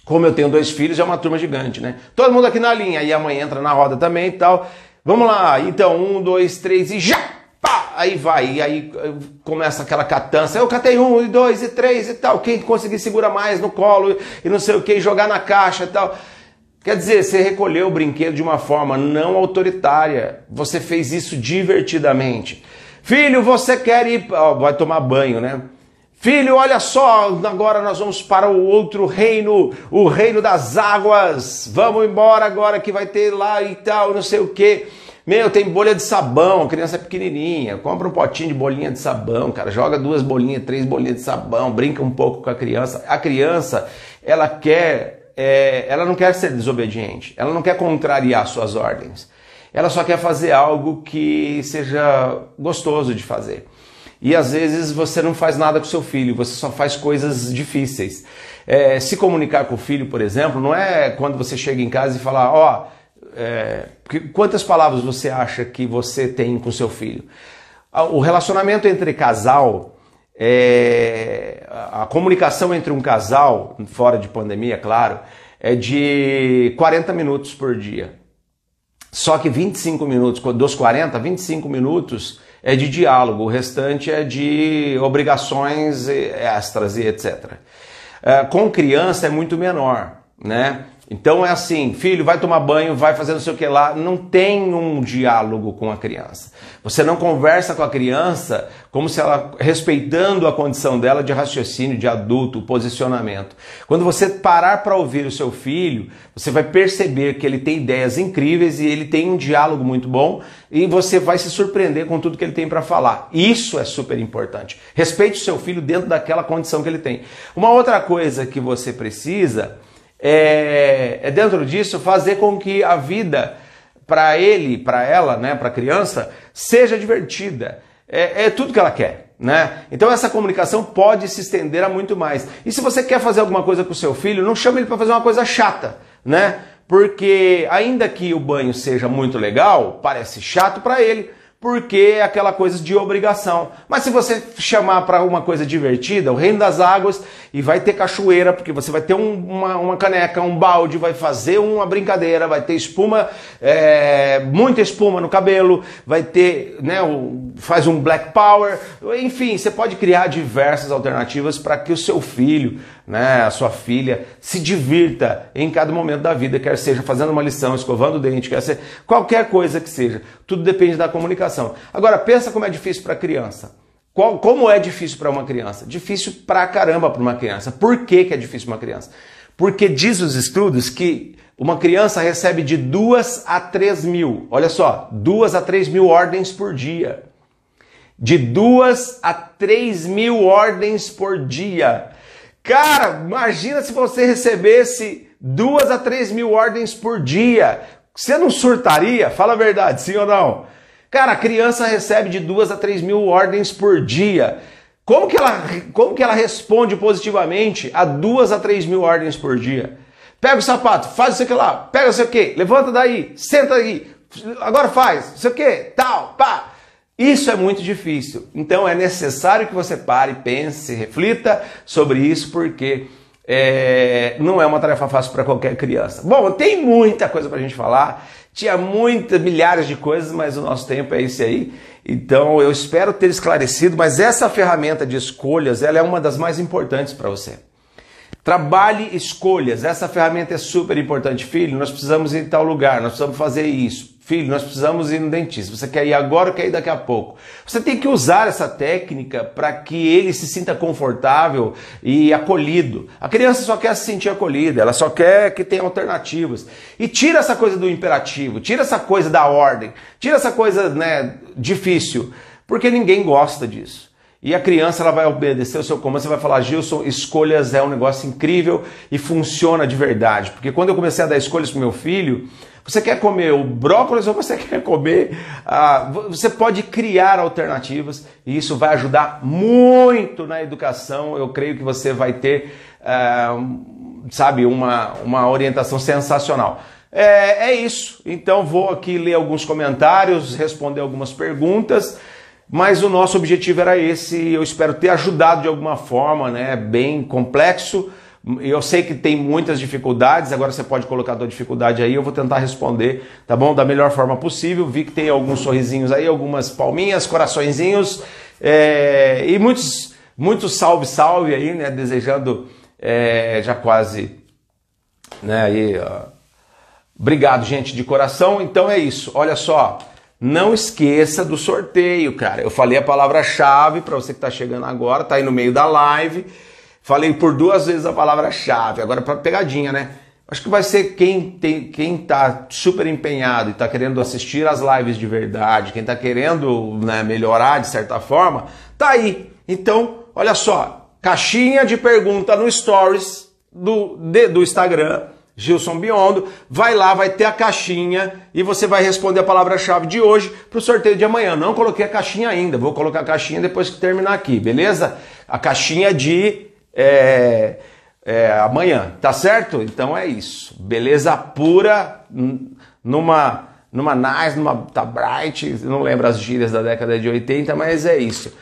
Como eu tenho 2 filhos, é uma turma gigante, né? Todo mundo aqui na linha, e a mãe entra na roda também e tal. Vamos lá, então, 1, 2, 3 e já! Pá! Aí vai, e aí começa aquela catança. Eu catei 1, 2 e 3 e tal. Quem conseguir segura mais no colo e não sei o que, jogar na caixa e tal. Quer dizer, você recolheu o brinquedo de uma forma não autoritária. Você fez isso divertidamente. Filho, você quer ir... vai tomar banho, né? Filho, olha só, agora nós vamos para o outro reino, o reino das águas. Vamos embora agora que vai ter lá e tal, não sei o quê. Meu, tem bolha de sabão, a criança é pequenininha. Compra um potinho de bolinha de sabão, cara. Joga 2 bolinhas, 3 bolinhas de sabão, brinca um pouco com a criança. A criança, ela não quer ser desobediente. Ela não quer contrariar suas ordens. ela só quer fazer algo que seja gostoso de fazer. E às vezes você não faz nada com seu filho, você só faz coisas difíceis. Se comunicar com o filho, por exemplo, não é quando você chega em casa e fala, ó, quantas palavras você acha que você tem com seu filho? O relacionamento entre casal, a comunicação entre um casal, fora de pandemia, claro, é de 40 minutos por dia. Só que 25 minutos, dos 40, 25 minutos é de diálogo, o restante é de obrigações extras e etc. Com criança é muito menor, né? Então é assim, filho, vai tomar banho, vai fazer não sei o que lá, não tem um diálogo com a criança. Você não conversa com a criança como se ela, respeitando a condição dela de raciocínio, de adulto, posicionamento. Quando você parar para ouvir o seu filho, você vai perceber que ele tem ideias incríveis e ele tem um diálogo muito bom e você vai se surpreender com tudo que ele tem para falar. Isso é super importante. Respeite o seu filho dentro daquela condição que ele tem. Uma outra coisa que você precisa dentro disso, fazer com que a vida para ele, para ela, né, para a criança, seja divertida. É tudo que ela quer, né? Então essa comunicação pode se estender a muito mais. E se você quer fazer alguma coisa com o seu filho, não chame ele para fazer uma coisa chata, né? Porque ainda que o banho seja muito legal, parece chato para ele, porque é aquela coisa de obrigação. Mas se você chamar para uma coisa divertida, o reino das águas, e vai ter cachoeira, porque você vai ter uma caneca, um balde, vai fazer uma brincadeira, vai ter espuma, muita espuma no cabelo, vai ter, né, faz um black power, enfim, você pode criar diversas alternativas para que o seu filho, né, a sua filha, se divirta em cada momento da vida, quer seja fazendo uma lição, escovando o dente, quer ser qualquer coisa que seja. Tudo depende da comunicação. Agora, pensa como é difícil para a criança. Como é difícil para uma criança? Difícil pra caramba para uma criança. Por que é difícil para uma criança? Porque diz os estudos que uma criança recebe de 2 a 3 mil, olha só, 2 a 3 mil ordens por dia. De 2 a 3 mil ordens por dia. Cara, imagina se você recebesse 2 a 3 mil ordens por dia. Você não surtaria? Fala a verdade, sim ou não? Cara, a criança recebe de 2 a 3 mil ordens por dia. Como que ela responde positivamente a 2 a 3 mil ordens por dia? Pega o sapato, faz isso aqui lá, pega isso aqui, levanta daí, senta aí, agora faz, isso aqui, tal, pá. Isso é muito difícil. Então é necessário que você pare, pense, reflita sobre isso, porque não é uma tarefa fácil para qualquer criança. Bom, tem muita coisa para a gente falar, tinha milhares de coisas, mas o nosso tempo é esse aí. Então eu espero ter esclarecido, mas essa ferramenta de escolhas, ela é uma das mais importantes para você. Trabalhe escolhas, essa ferramenta é super importante. Filho, nós precisamos ir em tal lugar, nós precisamos fazer isso. Filho, nós precisamos ir no dentista. Você quer ir agora ou quer ir daqui a pouco? Você tem que usar essa técnica para que ele se sinta confortável e acolhido. A criança só quer se sentir acolhida, ela só quer que tenha alternativas. E tira essa coisa do imperativo, tira essa coisa da ordem, tira essa coisa, né, difícil, porque ninguém gosta disso. E a criança, ela vai obedecer o seu comando, você vai falar, Gilson, escolhas é um negócio incrível e funciona de verdade. Porque quando eu comecei a dar escolhas para o meu filho, você quer comer o brócolis ou você quer comer... você pode criar alternativas e isso vai ajudar muito na educação. Eu creio que você vai ter, sabe, uma orientação sensacional. É isso. Então vou aqui ler alguns comentários, responder algumas perguntas. Mas o nosso objetivo era esse, eu espero ter ajudado de alguma forma, né? Bem complexo. Eu sei que tem muitas dificuldades, agora você pode colocar a tua dificuldade aí, eu vou tentar responder, tá bom? Da melhor forma possível. Vi que tem alguns sorrisinhos aí, algumas palminhas, coraçõezinhos, e muitos salve aí, né? Desejando já quase, né? Aí, obrigado, gente, de coração. Então é isso, olha só. Não esqueça do sorteio, cara. Eu falei a palavra-chave para você que está chegando agora, tá aí no meio da live. Falei por 2 vezes a palavra-chave. Agora para pegadinha, né? Acho que vai ser quem tá super empenhado e tá querendo assistir as lives de verdade, quem tá querendo, né, melhorar de certa forma, tá aí. Então, olha só, caixinha de pergunta no Stories do Instagram. Gilson Biondo, vai lá, vai ter a caixinha e você vai responder a palavra-chave de hoje para o sorteio de amanhã. Não coloquei a caixinha ainda, vou colocar a caixinha depois que terminar aqui, beleza? A caixinha de amanhã, tá certo? Então é isso, beleza pura, numa Nice, numa Tabright, não lembro as gírias da década de 80, mas é isso.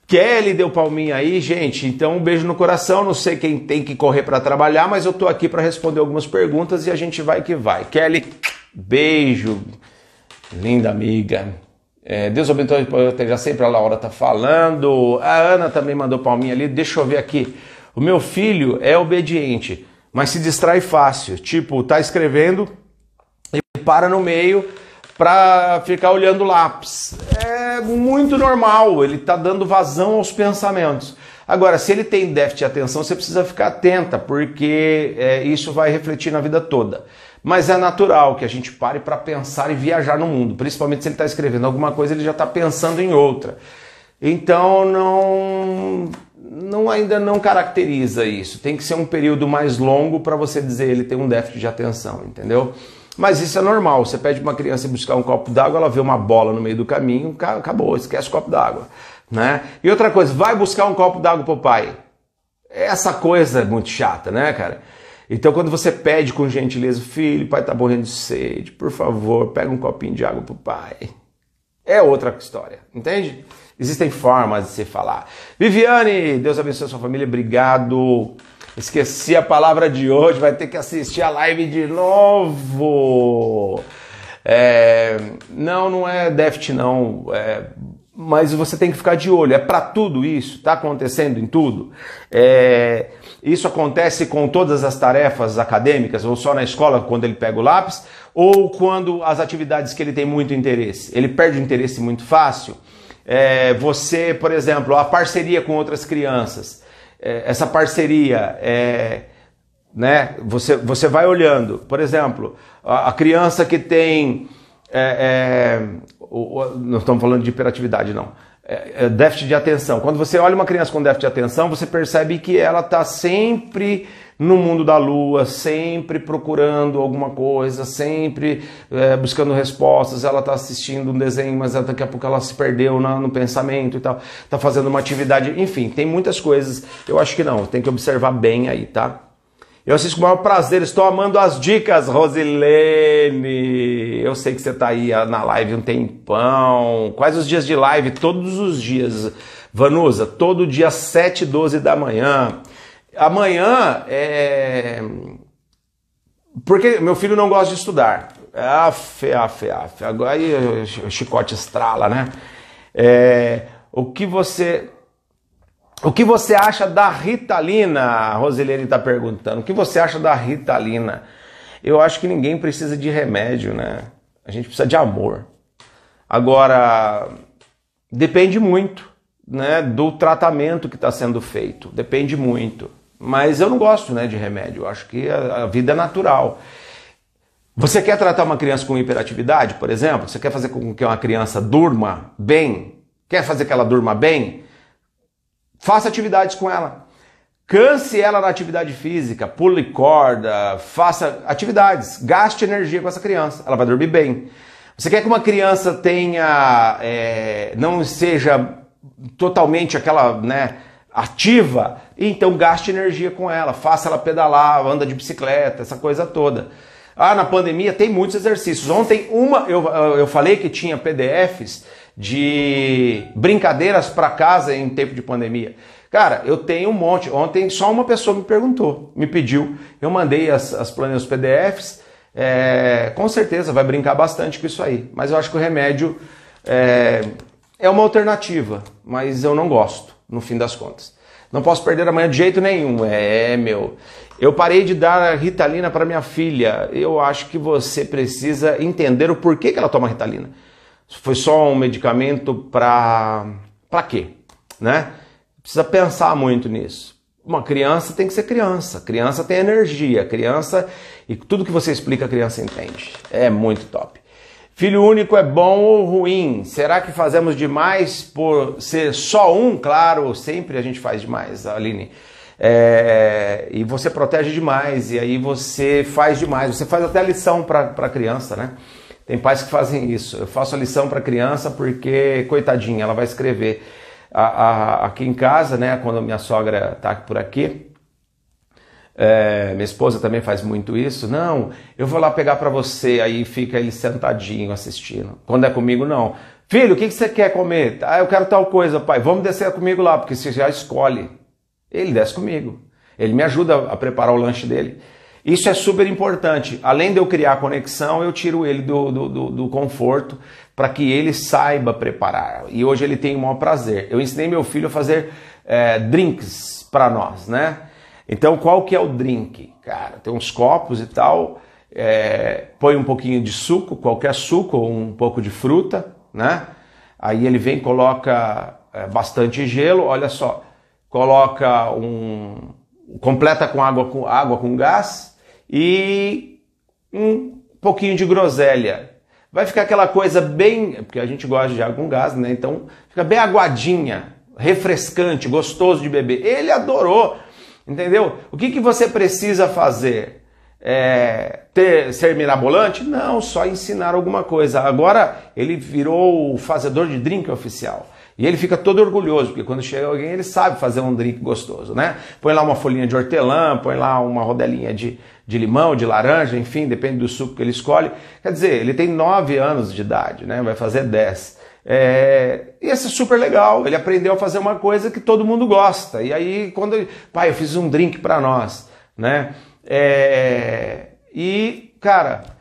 Kelly deu palminha aí, gente, então um beijo no coração, não sei quem tem que correr para trabalhar, mas eu tô aqui para responder algumas perguntas e a gente vai que vai. Kelly, beijo, linda amiga. Deus abençoe, já sempre a Laura tá falando, a Ana também mandou palminha ali, deixa eu ver aqui. O meu filho é obediente, mas se distrai fácil, tipo, tá escrevendo e para no meio para ficar olhando o lápis. É muito normal, ele está dando vazão aos pensamentos. Agora, se ele tem déficit de atenção, você precisa ficar atenta, porque isso vai refletir na vida toda. Mas é natural que a gente pare para pensar e viajar no mundo, principalmente se ele está escrevendo alguma coisa, ele já está pensando em outra. Então, ainda não caracteriza isso. Tem que ser um período mais longo para você dizer ele tem um déficit de atenção, entendeu? Mas isso é normal, você pede para uma criança buscar um copo d'água, ela vê uma bola no meio do caminho, acabou, esquece o copo d'água, né? E outra coisa, vai buscar um copo d'água pro pai. Essa coisa é muito chata, né, cara? Então quando você pede com gentileza, filho, o pai tá morrendo de sede, por favor, pega um copinho de água pro pai. É outra história, entende? Existem formas de se falar. Viviane, Deus abençoe a sua família, obrigado. Esqueci a palavra de hoje, vai ter que assistir a live de novo. Não é déficit não, mas você tem que ficar de olho, é para tudo isso, tá acontecendo em tudo. Isso acontece com todas as tarefas acadêmicas, ou só na escola quando ele pega o lápis, ou quando as atividades que ele tem muito interesse, ele perde o interesse muito fácil. Você, por exemplo, a parceria com outras crianças, essa parceria, né? Você vai olhando, por exemplo, a criança que tem, não estamos falando de hiperatividade não, déficit de atenção. Quando você olha uma criança com déficit de atenção, você percebe que ela está sempre no mundo da lua, sempre procurando alguma coisa, sempre buscando respostas. Ela está assistindo um desenho, mas daqui a pouco ela se perdeu no pensamento e tal. Está fazendo uma atividade, enfim, tem muitas coisas. Eu acho que não, tem que observar bem aí, tá? Eu assisto com o maior prazer, estou amando as dicas, Rosilene. Eu sei que você está aí na live um tempão. Quais os dias de live? Todos os dias. Vanusa, todo dia 7 e 12 da manhã. Amanhã porque meu filho não gosta de estudar. Agora aí o chicote estrala, né? O que você acha da Ritalina? A Rosilene está perguntando. O que você acha da Ritalina? Eu acho que ninguém precisa de remédio, né? A gente precisa de amor. Agora, depende muito, né, do tratamento que está sendo feito. Depende muito. Mas eu não gosto, né, de remédio. Eu acho que a vida é natural. Você quer tratar uma criança com hiperatividade, por exemplo? Você quer fazer com que uma criança durma bem? Quer fazer que ela durma bem? Faça atividades com ela. Canse ela na atividade física, pule corda, faça atividades, gaste energia com essa criança, ela vai dormir bem. Você quer que uma criança tenha, não seja totalmente aquela, né, ativa? Então gaste energia com ela, faça ela pedalar, anda de bicicleta, essa coisa toda. Na pandemia tem muitos exercícios. Ontem eu falei que tinha PDFs de brincadeiras para casa em tempo de pandemia. Cara, eu tenho um monte. Ontem só uma pessoa me perguntou, me pediu. Eu mandei as planilhas PDFs. Com certeza vai brincar bastante com isso aí. Mas eu acho que o remédio é uma alternativa, mas eu não gosto, no fim das contas. Não posso perder amanhã de jeito nenhum. Eu parei de dar Ritalina para minha filha. Eu acho que você precisa entender o porquê que ela toma Ritalina. Foi só um medicamento para quê? Né? Precisa pensar muito nisso. Uma criança tem que ser criança. Criança tem energia. Criança, e tudo que você explica a criança entende. É muito top. Filho único é bom ou ruim? Será que fazemos demais por ser só um? Claro, sempre a gente faz demais, Aline. E você protege demais, e aí você faz demais, você faz até a lição para a criança, né? Tem pais que fazem isso. Eu faço a lição para a criança porque, coitadinha, ela vai escrever. Aqui em casa, né, quando minha sogra está por aqui, minha esposa também faz muito isso. Não, eu vou lá pegar para você, aí fica ele sentadinho assistindo. Quando é comigo, não. Filho, o que você quer comer? Ah, eu quero tal coisa, pai. Vamos descer comigo lá, porque você já escolhe. Ele desce comigo. Ele me ajuda a preparar o lanche dele. Isso é super importante. Além de eu criar conexão, eu tiro ele do conforto para que ele saiba preparar. E hoje ele tem o maior prazer. Eu ensinei meu filho a fazer drinks para nós, né? Então, qual que é o drink? Cara, tem uns copos e tal, põe um pouquinho de suco, qualquer suco, ou um pouco de fruta, né? Aí ele vem, coloca bastante gelo, olha só, coloca completa com água com gás e um pouquinho de groselha. Vai ficar aquela coisa bem, porque a gente gosta de água com gás, né? Então fica bem aguadinha, refrescante, gostoso de beber. Ele adorou, entendeu? O que você precisa fazer? Ser mirabolante? Não, só ensinar alguma coisa. Agora ele virou o fazedor de drink oficial. E ele fica todo orgulhoso, porque quando chega alguém ele sabe fazer um drink gostoso, né? Põe lá uma folhinha de hortelã, põe lá uma rodelinha de limão, de laranja, enfim, depende do suco que ele escolhe. Quer dizer, ele tem 9 anos de idade, né? Vai fazer 10. E isso é super legal, ele aprendeu a fazer uma coisa que todo mundo gosta. E aí, pai, eu fiz um drink para nós, né? E, cara,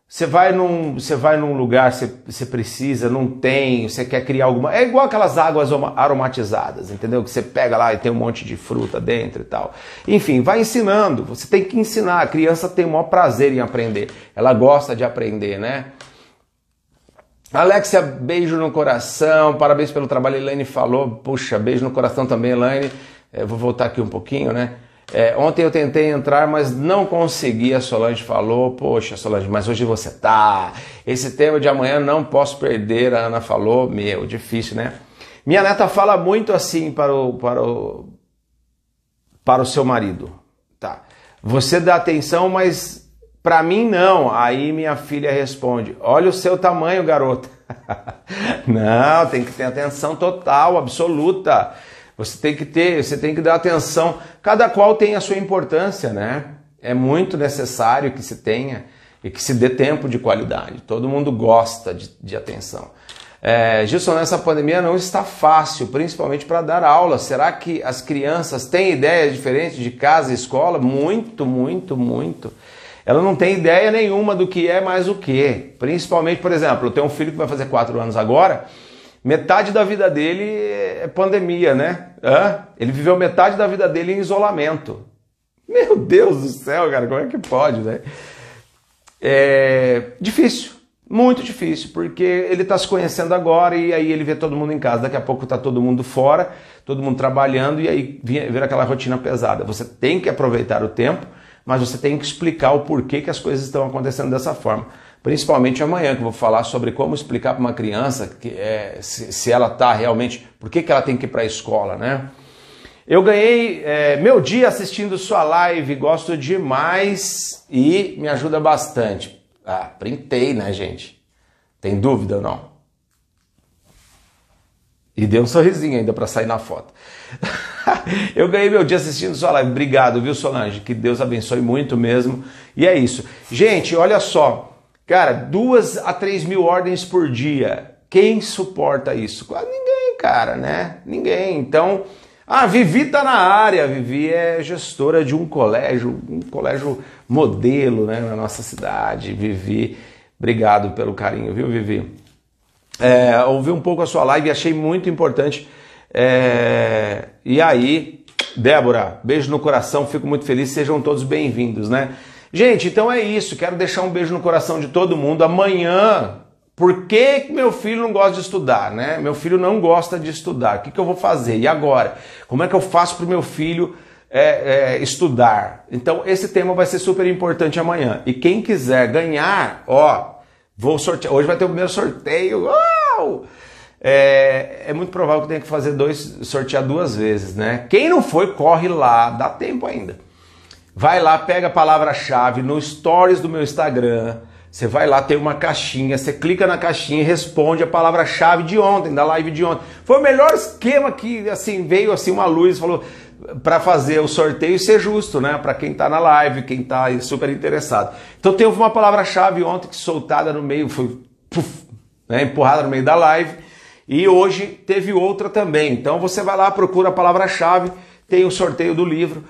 você vai num lugar, você precisa, não tem, você quer criar alguma... É igual aquelas águas aromatizadas, entendeu? Que você pega lá e tem um monte de fruta dentro e tal. Enfim, vai ensinando, você tem que ensinar. A criança tem o maior prazer em aprender, ela gosta de aprender, né? Alexia, beijo no coração, parabéns pelo trabalho, Elaine falou. Puxa, beijo no coração também, Elaine. Vou voltar aqui um pouquinho, né? Ontem eu tentei entrar, mas não consegui, a Solange falou. Poxa, Solange, mas hoje você tá. Esse tema de amanhã não posso perder, a Ana falou. Meu, difícil, né? Minha neta fala muito assim para o seu marido. Tá. Você dá atenção, mas para mim não. Aí minha filha responde, olha o seu tamanho, garota. Não, tem que ter atenção total, absoluta. Você tem que dar atenção. Cada qual tem a sua importância, né? É muito necessário que se tenha e que se dê tempo de qualidade. Todo mundo gosta de atenção. Gilson, nessa pandemia não está fácil, principalmente para dar aula. Será que as crianças têm ideias diferentes de casa e escola? Muito, muito, muito. Ela não tem ideia nenhuma do que é mais o que. Principalmente, por exemplo, eu tenho um filho que vai fazer 4 anos agora. Metade da vida dele é pandemia, né? Ele viveu metade da vida dele em isolamento. Meu Deus do céu, cara, como é que pode, né? Difícil, muito difícil, porque ele está se conhecendo agora e aí ele vê todo mundo em casa. Daqui a pouco está todo mundo fora, todo mundo trabalhando e aí vira aquela rotina pesada. Você tem que aproveitar o tempo, mas você tem que explicar o porquê que as coisas estão acontecendo dessa forma. Principalmente amanhã, que eu vou falar sobre como explicar para uma criança se ela está realmente... Por que ela tem que ir para a escola, né? Eu ganhei meu dia assistindo sua live, gosto demais e me ajuda bastante. Printei, né, gente? Tem dúvida ou não? E deu um sorrisinho ainda para sair na foto. Eu ganhei meu dia assistindo sua live. Obrigado, viu, Solange? Que Deus abençoe muito mesmo. E é isso. Gente, olha só. Cara, 2 a 3 mil ordens por dia. Quem suporta isso? Quase ninguém, cara, né? Ninguém. Então, Vivi tá na área. Vivi é gestora de um colégio modelo, né, na nossa cidade. Vivi, obrigado pelo carinho, viu, Vivi? Ouvi um pouco a sua live e achei muito importante. E aí, Débora, beijo no coração, fico muito feliz, sejam todos bem-vindos, né? Gente, então é isso, quero deixar um beijo no coração de todo mundo. Amanhã, por que meu filho não gosta de estudar, né? Meu filho não gosta de estudar, o que eu vou fazer? E agora? Como é que eu faço para o meu filho estudar? Então esse tema vai ser super importante amanhã. E quem quiser ganhar, vou sortear, hoje vai ter o primeiro sorteio, uau! é muito provável que tenha que sortear 2 vezes, né? Quem não foi, corre lá, dá tempo ainda. Vai lá, pega a palavra-chave no stories do meu Instagram, você vai lá, tem uma caixinha, você clica na caixinha e responde a palavra-chave de ontem, da live de ontem. Foi o melhor esquema que, assim, veio assim uma luz, falou, para fazer o sorteio ser justo, né? Para quem tá na live, quem tá super interessado. Então teve uma palavra-chave ontem que soltada no meio, foi né, empurrada no meio da live, e hoje teve outra também. Então você vai lá, procura a palavra-chave, tem o sorteio do livro,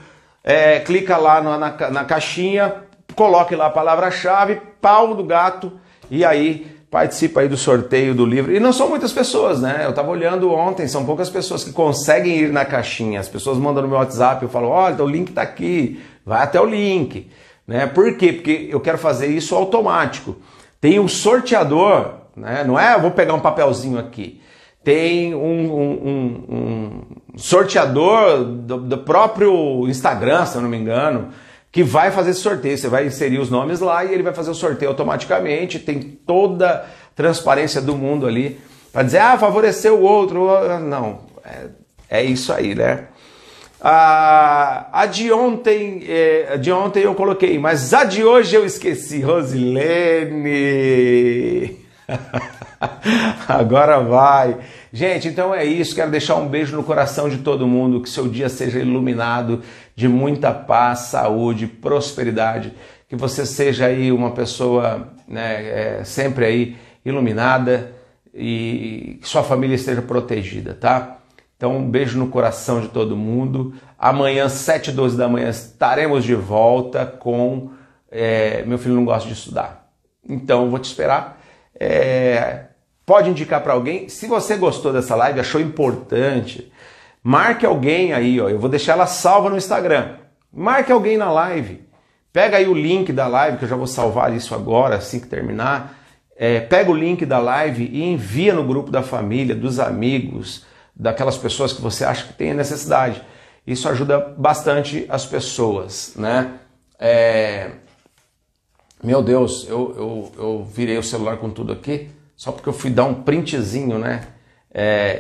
clica lá na caixinha, coloque lá a palavra-chave, pau do gato, e aí participa aí do sorteio do livro. E não são muitas pessoas, né? Eu estava olhando ontem, são poucas pessoas que conseguem ir na caixinha. As pessoas mandam no meu WhatsApp, eu falo, olha, o link está aqui, vai até o link. Né? Por quê? Porque eu quero fazer isso automático. Tem um sorteador, né? Não é eu vou pegar um papelzinho aqui. Tem um sorteador do próprio Instagram, se eu não me engano, que vai fazer esse sorteio. Você vai inserir os nomes lá e ele vai fazer o sorteio automaticamente. Tem toda a transparência do mundo ali para dizer, favoreceu o outro. Não, é isso aí, né? A de ontem eu coloquei, mas a de hoje eu esqueci. Rosilene! Agora vai. Gente, então é isso. Quero deixar um beijo no coração de todo mundo. Que seu dia seja iluminado de muita paz, saúde, prosperidade. Que você seja aí uma pessoa, né, sempre aí iluminada e que sua família esteja protegida, tá? Então um beijo no coração de todo mundo. Amanhã, 7h12 da manhã, estaremos de volta com... meu filho não gosta de estudar. Então eu vou te esperar. Pode indicar para alguém. Se você gostou dessa live, achou importante, marque alguém aí, ó. Eu vou deixar ela salva no Instagram. Marque alguém na live. Pega aí o link da live, que eu já vou salvar isso agora, assim que terminar. Pega o link da live e envia no grupo da família, dos amigos, daquelas pessoas que você acha que tem necessidade. Isso ajuda bastante as pessoas, né? Meu Deus, eu virei o celular com tudo aqui, só porque eu fui dar um printzinho, né?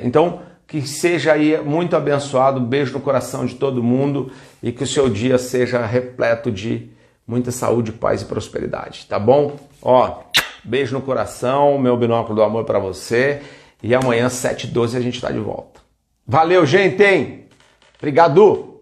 Então, que seja aí muito abençoado, beijo no coração de todo mundo e que o seu dia seja repleto de muita saúde, paz e prosperidade, tá bom? Ó, beijo no coração, meu binóculo do amor para você e amanhã, 7h12, a gente tá de volta. Valeu, gente! Obrigado!